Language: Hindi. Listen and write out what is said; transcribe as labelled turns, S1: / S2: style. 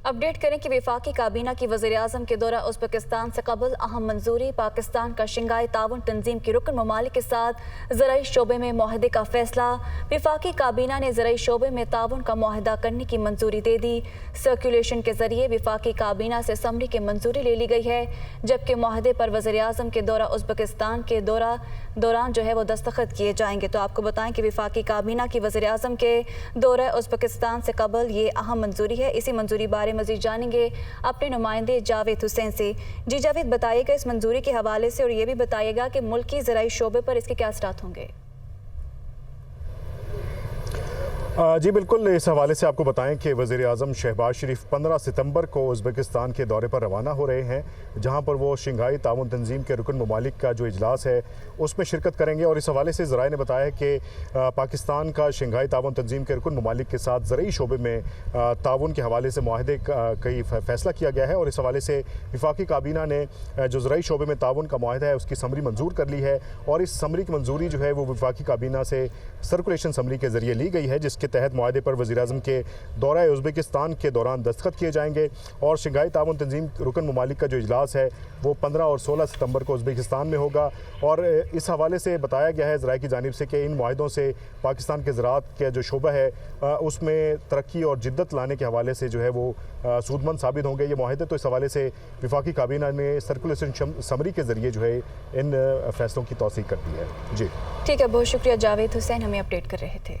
S1: अपडेट करें कि वफाकी काबीना की वज़ीर-ए-आज़म के दौरा उज़्बेकिस्तान से कबल अहम मंजूरी। पाकिस्तान का शंघाई ताउन तंजीम के रुकन ममालिक के साथ ज़राई शोबे में मुआहदे का फैसला। वफाकी काबीना ने ज़राई शोबे में ताउन का मुआहदा करने की मंजूरी दे दी। सर्कुलेशन के जरिए वफाकी काबीना से समरी की मंजूरी ले ली गई है, जबकि मुआहदे पर वज़ीर-ए-आज़म के दौरा उज़्बेकिस्तान के दौरान वो दस्तखत किए जाएंगे। तो आपको बताएं कि वफाकी काबीना की वज़ीर-ए-आज़म के दौरा उज़्बेकिस्तान से कबल ये अहम मंजूरी है। इसी मंजूरी बारे मज़ीद जानेंगे अपने नुमाइंदे जावेद हुसैन से। जी जावेद, बताइएगा इस मंजूरी के हवाले से और ये भी बताइएगा कि मुल्की ज़राई शोबे पर इसके क्या असरात होंगे।
S2: जी बिल्कुल, इस हवाले से आपको बताएं कि वज़ीर-ए-आज़म शहबाज शरीफ 15 सितंबर को उज़्बेकिस्तान के दौरे पर रवाना हो रहे हैं, जहां पर वो शंघाई ताउन तंजीम के रुकन ममालिक का जो इजलास है उसमें शिरकत करेंगे। और इस हवाले से ज़राए ने बताया है कि पाकिस्तान का शंघाई ताउन तंजीम के रुकन ममालिक के साथ ज़रई शोबे में ताउन के हवाले से मुआहदे का फ़ैसला किया गया है। और इस हवाले से वफाकी काबीना ने जो ज़रई शोबे में ताउन का मुआहदा है उसकी समरी मंजूर कर ली है। और इस समरी की मंजूरी जो है वो वफाकी काबीना से सर्कुलेशन समरी के ज़रिए ली गई है, जिसके तहत मुआहदे पर वज़ीर-ए-आज़म के दौरा उज़्बेकिस्तान के दौरान दस्तखत किए जाएंगे। और शंघाई ताउन तंजीम रुकन ममालिक का जो इजलास है वो 15 और 16 सितंबर को उज़्बेकिस्तान में होगा। और इस हवाले से बताया गया है ज़राए की जानिब से कि इन मुआहदों से पाकिस्तान के ज़राअत का जो शोबा है उसमें तरक्की और जिद्दत लाने के हवाले से जो है वो सूदमंद साबित होंगे ये मुआहदे। तो इस हवाले से वफाकी काबीना ने सर्कुलेशन समरी के ज़रिए जो है इन फैसलों की तौसीक कर दी है। जी
S1: ठीक है, बहुत शुक्रिया जावेद हुसैन, हमें अपडेट कर रहे थे।